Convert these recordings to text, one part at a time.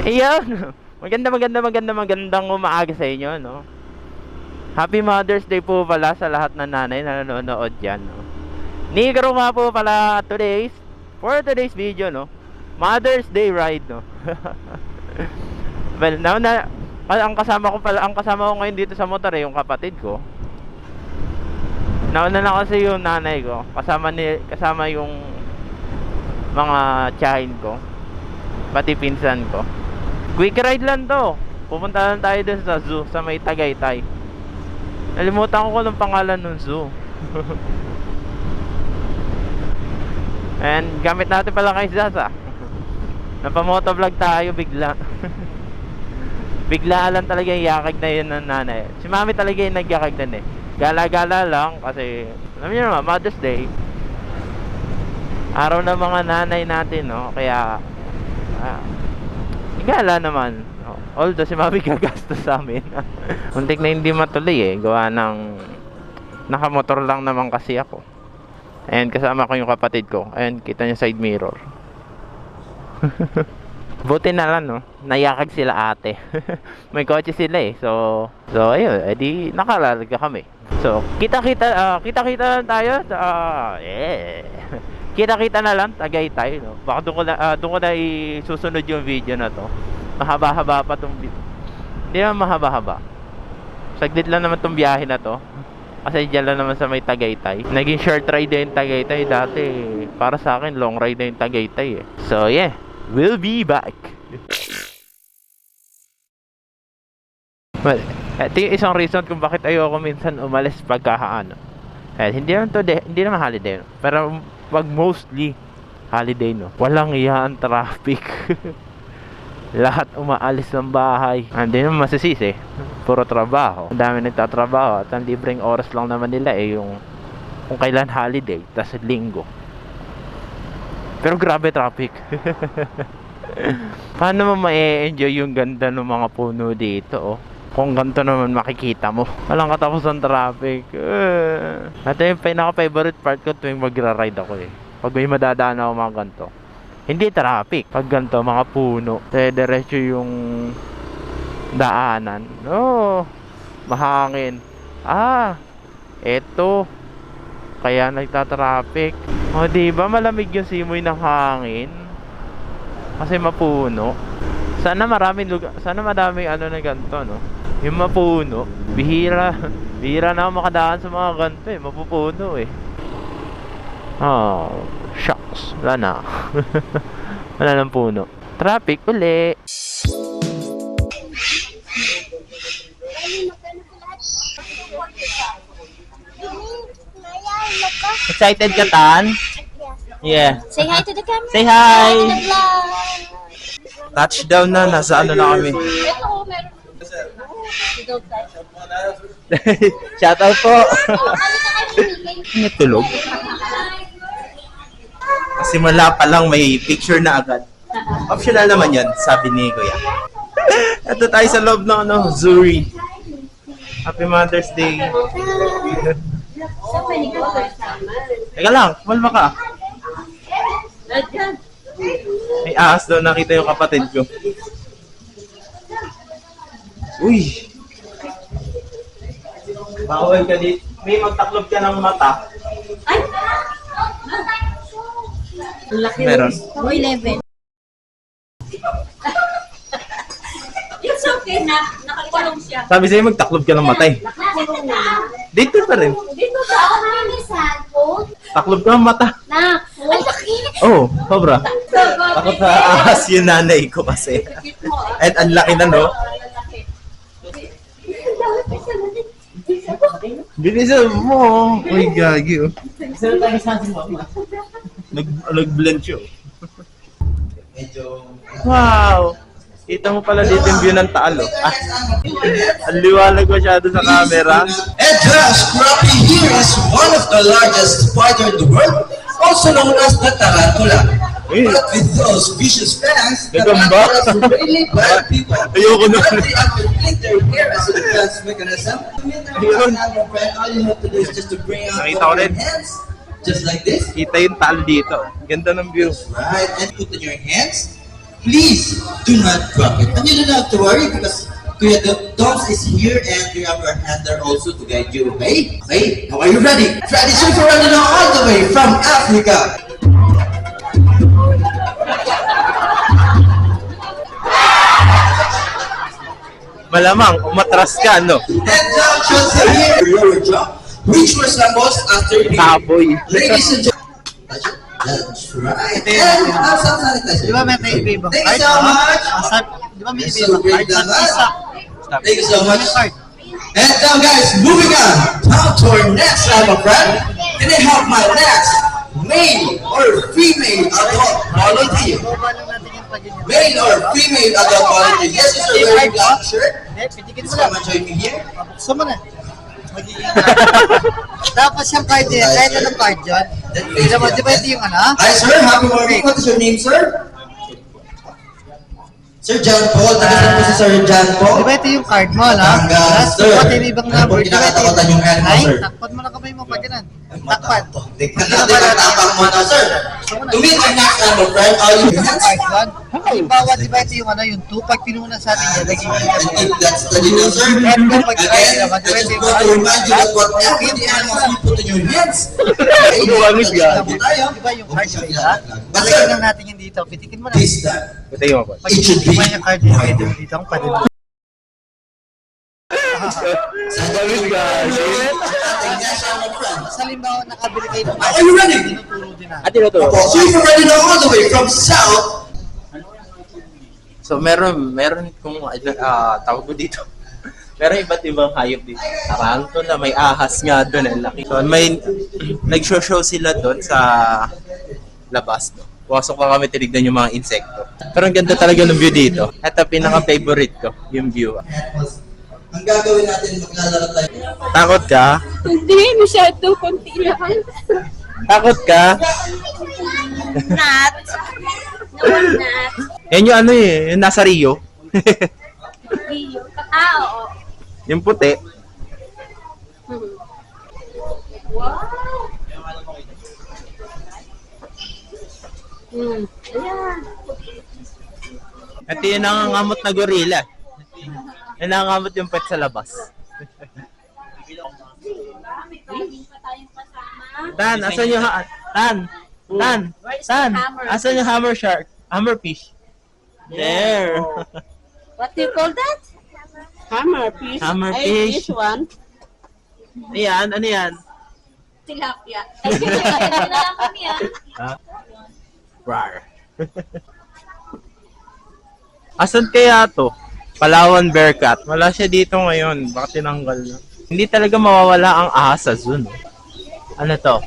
Ayan. Magandang umaaga sa inyo, no? Happy Mother's Day po pala sa lahat ng nanay na nanonood dyan, no? Nigro nga po pala for today's video, no? Mother's Day ride, no? Well, ang kasama ko ngayon dito sa motor yung kapatid ko. Nauna na kasi yung nanay ko, kasama yung mga tiyahin ko, pati pinsan ko. Quick ride lang to. Pupunta lang tayo dun sa zoo sa may Tagaytay. Nalimutan ko kung anong pangalan ng zoo. And gamit natin pala kay Zaza. Napamotovlog tayo bigla. Bigla lang talaga yung yakag na yun ng nanay. Si mami talaga yung nagyakag na Gala-gala lang kasi alam niyo naman, Mother's Day, araw ng mga nanay natin, no? Kaya gala naman, no? Although si mami gagastos sa amin. Muntik na hindi matuloy gawa ng nakamotor lang naman kasi ako. And kasama ko yung kapatid ko. Ayan, kita niyo side mirror. Buti na lang, no? Nayakag sila ate. May kotse sila So ayun, edi nakalarga kami. So, kita-kita lang tayo. Kita-kita na lang, Tagaytay, no? Baka doon ko na isusunod yung video na to. Mahaba-haba pa tong video. Hindi naman mahaba-haba. Saglit lang naman tong biyahe na to. Kasi dyan lang naman sa may Tagaytay. Naging short ride na yung Tagaytay dati. Para sa akin, long ride na yung Tagaytay So, yeah. We'll be back. Well, ito yung isang reason kung bakit ayoko minsan umalis pagkahaan. Hindi naman holiday, no? Pero wag mostly holiday, no? Walang iyaan traffic. Lahat umaalis ng bahay. Hindi naman masisisi. Puro trabaho. Ang dami nagtatrabaho. At ang libreng oras lang naman nila yung kung kailan holiday, tas linggo. Pero grabe traffic. Paano mo ma-enjoy yung ganda ng mga puno dito, kung ganito naman makikita mo. Walang katapusan traffic. Ito yung pinaka-favorite part ko tuwing magra-ride ako Pag may madadaan ako mga ganito. Hindi traffic. Pag ganito, mga puno. Diretso yung daanan. Mahangin. Eto. Kaya nagtatraffic. Diba malamig yung simoy ng hangin? Kasi mapuno. Sana madaming na ganito, no? Yung mapuno. Bihira na ako makadaan sa mga ganito mapupuno shucks. Wala na. Wala ng puno. Traffic uli. Excited ka, Tan? Yeah. Say hi to the camera. Say hi. To the vlog. Touchdown na. Nasa ano na kami. Ito, meron. Shoutout po. Natulog. Simula pa lang may picture na agad. Optional naman yan, sabi ni Kuya. Ito tayo sa loob ng Zuri. Happy Mother's Day. Teka lang, kumalma ka. May ahas daw, nakita yung kapatid ko. Uy! Bawal ka dito. May magtaklob ka ng mata. Ay! Meron. 11. It's okay na. Nakakulong siya. Sabi sa'yo magtaklob ka ng mata Nakakulong na. Dito pa rin. Dito sa ako na yung cellphone. Taklob ka ng mata. Nak. Ay, laki. Sobra. Takot sa ahas yung nanay ko kasi. At ang laki na, no? Bilisan mo. Uy, gagi, Nag-blend siya, Wow! Kita mo pala dito yung view ng Taal, Ang liwanag masyado sa camera. Edras crappie here is one of the largest spider in the world, also known as the tarantula. But with those vicious fangs, the Gagamba. tarantulas are really bad people. Ayoko na. But they activate their hair as a defense mechanism. Ayun. All you have to do is just to bring out Nakita ko your rin. hands, just like this. Kita yung Taal dito. Ganda ng view. Right, and put in your hands. please do not drop it. And you don't have to worry because Kuya Doms is here and we have our hand there also to guide you, okay? Okay, now are you ready? Tradition for running all the way from Africa. Malamang, umatras ka, no? And now, just here, lower jaw, reach for sambos after the Taboy. ladies and gentlemen. That's right. And have some sanitizer. Di ba may ibang Thank card? you so much. Di ba may You're so ibang great card? naman. Isa. Thank you so much. Card. And now guys, moving on to our next album, friend. Can I have my next male or female adult volunteer? Baba lang natin yung pag-ganyan. Male or female adult volunteer? Yes, sir, wearing black shirt. Pitikin Please mo come lang. and join me here. Buksan mo na. Magiging tapos yung card niya, kahit anong card yun. Di ba ito yung ano? Hi sir, happy morning. What is your name, sir? Sir John Paul. Taga-saan po si Sir John Paul? Di ba ito yung card mo, no? Batangas, Tapos sir. pati yung ibang number. Ano po kinakatakutan yung hand mo, Ay, sir? takpan mo na kamay mo pag ganun. Takpan. Tingnan mo na, sir. To meet our next album, friend, all you Yung hands. card yun. Halimbawa, di ba ito yung ano, yung 2, pag pinuna sa atin yan, naging And if that's the deal, sir, And kung pag-try again, naman, I just want to remind you that whatever the animals you put in your hands, Buwangus yan. Di ba yung card yun, ha? But Balagyan sir, lang natin yun dito. Pitikin mo na. please stand. Patayin mo ba? Pag It should be. mo yung card yun, pwede mo dito ang padin. Buwangus ka. Ating next album, friend. Sa halimbawa, nakabili kayo ng Are you ready? tinuturo din natin. Ate na to. So if you're ready now all the way from south, So meron kung tawag ko dito. Meron iba't ibang hayop dito. Tarantula, may ahas nga doon, ang laki. So may nag-show sila doon sa labas, no. Pasok pa kami tinignan yung mga insekto. Pero ang ganda talaga ng view dito. Ito pinaka-favorite ko, yung view. ang gagawin natin, maglalaro tayo. Takot ka? Hindi, masyado, konti lang. Takot ka? Not. No, not. Yan yung ano eh, yung nasa Rio. Oo. Yung puti. Wow. Ayan. Ito yung nangangamot na gorilla. Yung nangangamot yung pet sa labas. May baging pa tayong kasama. Tan, asan yung Tan, asan yung hammer shark? Hammerfish. There. What do you call that? Hammerfish. Hammerfish. This one. Ayan, ano yan? Tilapia. Ay, tilapia niya. Rar. Asan kaya to? Palawan Bearcat. Wala siya dito ngayon. Baka tinanggal na. Hindi talaga mawawala ang ahas sa zoo. No? Ano to?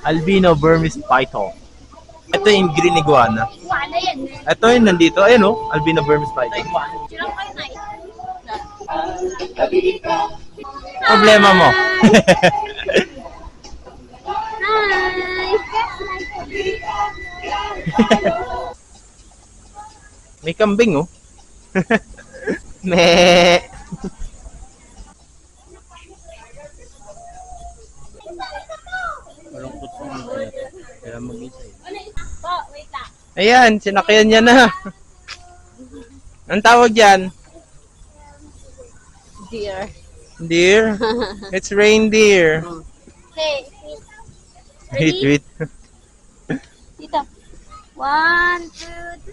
Albino Burmese Python. Ito yung green iguana. Wala yan. Ito yung nandito. Ayun oh, Albino Burmese Python. Silang kayo na Problema mo. May kambing oh. Me. Malungkot po ng kaya mag-isa eh. Po, wait lang. Ayan, sinakyan niya na. Ang tawag dyan? Dear. Deer? It's reindeer. Okay. Wait, wait. Dito. 1, 2,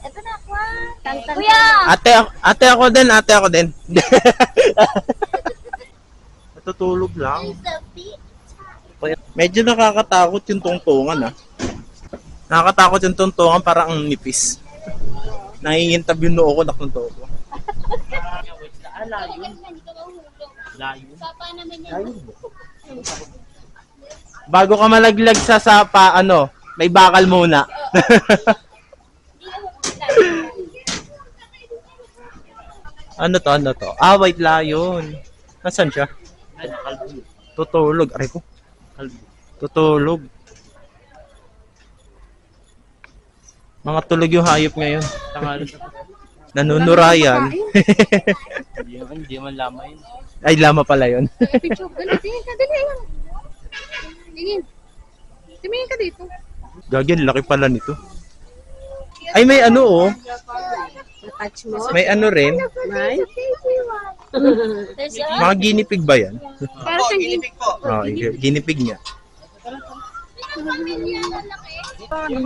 3. Ito na, 1. Kuya! Ate ako din. Natutulog lang. Medyo nakakatakot yung tungtungan ah. Nakakatakot yung tungtungan, parang ang nipis. Nangingintab yung noo ko, nakunto ko. Layo. Papa naman yan. Bago ka malaglag sa sapa, ano, may bakal muna. Ano to? Ah, white lion. Nasaan siya? Tutulog. Aray ko. Tutulog. Mga tulog yung hayop ngayon. Nanunurayan. Hindi man lama yun. Ay, lama pala yun. Picture. Tingin ka, dali. Tingin. Tumingin ka dito. Gagyan, laki pala nito. Ay, may ano oh. Touch mo. May ano rin. Right? Mga guinea pig ba yan? Para sa Ginipig po. Oh, guinea pig niya.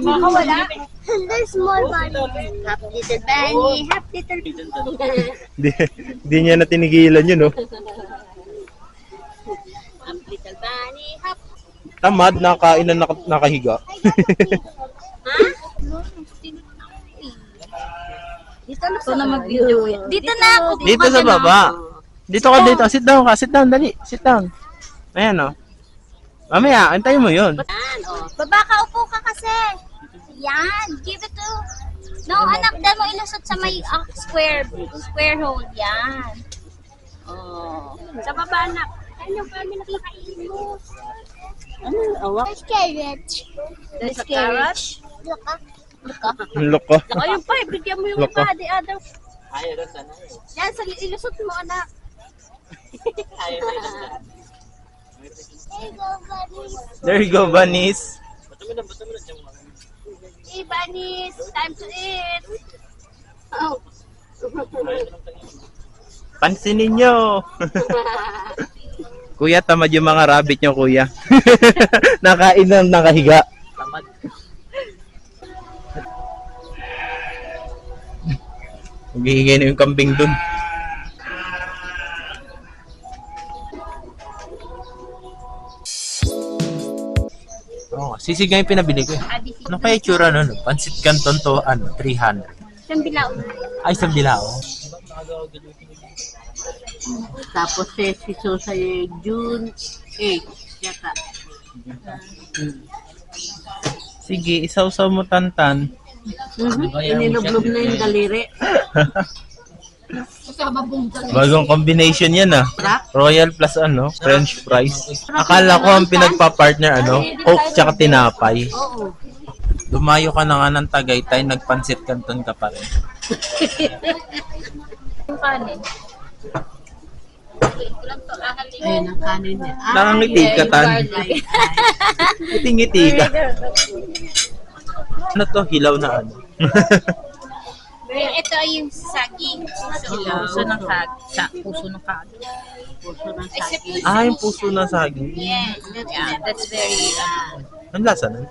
Makawala. The small bunny. Half little bunny. Half little Di niya na tinigilan yun, oh. Half little bunny. Half. Tamad, nakain na nakahiga. Ha? Dito na mag-video. Dito na ako. Dito sa baba. Dito ka dito. Sit down ka. Sit down, dali. Sit down. Ayan, oh. Mamaya, antayin mo yun. Yan, oh. Baba ka, upo ka kasi. Yan, give it to. No, anak, dahil mo ilusot sa may square hole. Yan. Oh. Sa baba, anak. Ano ba, may nakikain mo? Ano, awak? There's carrots. There's carrots. Look up. Look ko. Saka yung pa, bigyan mo yung Loko. pa, the other. Yan, sa ilusot mo, anak. There you go, bunnies. Hey, bunnies, time to eat. Oh. Pansinin nyo. Kuya, tamad yung mga rabbit nyo, kuya. Nakain na nakahiga. Tamad. Maghihingay na yung kambing dun. Oh, sisig nga yung pinabili ko. Ano kaya itsura nun? Pansit Canton to, 300. Isang bilao. Ay, isang bilao. Tapos si Sosa June 8 yata. Sige, isaw-saw mo tantan. Inilublob na yung daliri. Bagong combination yan ah. Royal plus French fries. Akala ko ang pinagpa-partner Coke tsaka tinapay. Oo. Lumayo ka na nga ng Tagaytay, nagpansit Canton ka pa rin. Yung kanin. Ayun ang kanin niya. Nakangiti ka, Tan. Ngiti ka. Ano to? Hilaw na ano? Ito ay yung saging. Puso ng kag. Puso ng kag. Puso ng saging. Ah, yung puso na saging. Yes, that's very Ang lasa nun?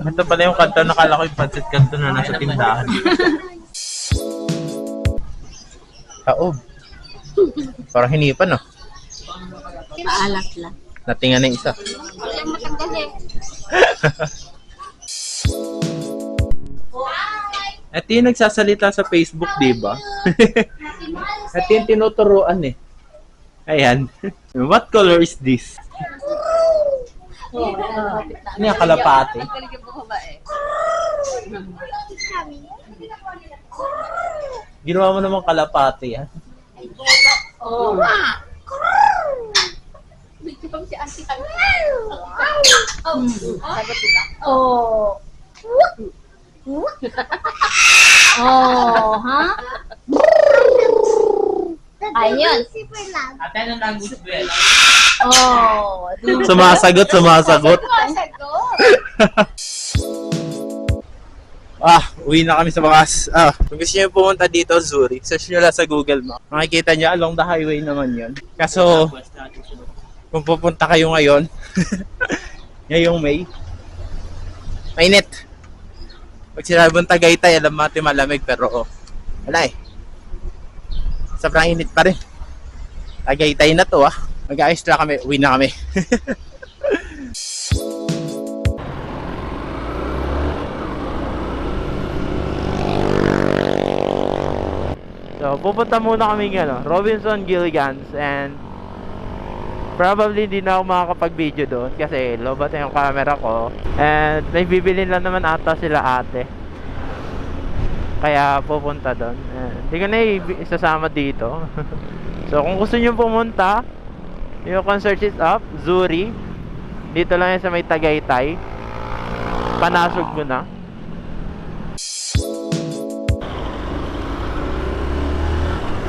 Ito pala yung kanto, nakala ko yung pansit kanto na nasa tindahan. Taob. Parang hinipan, no? paalat lang. Natingan na yung isa. Walang matanggal eh. Ito yung nagsasalita sa Facebook, di ba? Ito yung tinuturuan eh. Ayan. What color is this? Ano yung kalapate? Ginawa mo naman kalapate yan. Oh. Oh. Oh, ha? Ayun. Ate, anong language ba yan? Oh. Sumasagot. Uwi na kami sa bakas. Kung gusto nyo pumunta dito, Zurich, search nyo lang sa Google Maps. Makikita nyo, along the highway naman yun. Kaso, kung pupunta kayo ngayon, ngayong May, mainit. Pag sinabi mong Tagaytay, alam natin malamig, pero wala eh. Sobrang init pa rin. Tagaytay na to Mag-ayos na kami, uwi na kami. So, pupunta muna kami Robinson Gilligan's, and probably hindi na ako makakapag-video doon kasi lobat na yung camera ko, and may bibilin lang naman ata sila ate, kaya pupunta doon. Hindi ko na isasama dito. So kung gusto nyo pumunta, yung concert is up, Zuri, dito lang yan sa may Tagaytay, Panasug mo na.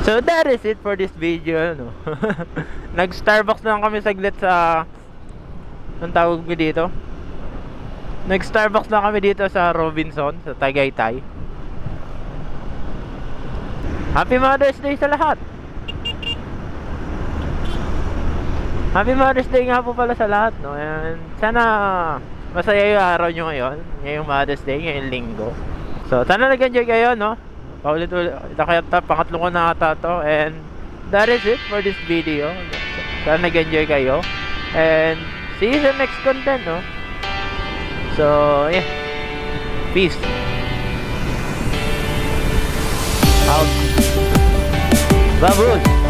So that is it for this video, Nag-Starbucks lang kami saglit sa, anong tawag mo dito? Nag-Starbucks na kami dito sa Robinson, sa Tagaytay. Happy Mother's Day sa lahat! Happy Mother's Day nga po pala sa lahat, no? And sana masaya yung araw nyo ngayon. Ngayong Mother's Day, ngayong linggo. So, sana nag-enjoy kayo, no? Paulit-ulit. Ito kaya pangatlo ko na ata to. And that is it for this video. Sana nag-enjoy kayo. And see you sa next content, no? So, yeah. Peace. Out. Babush!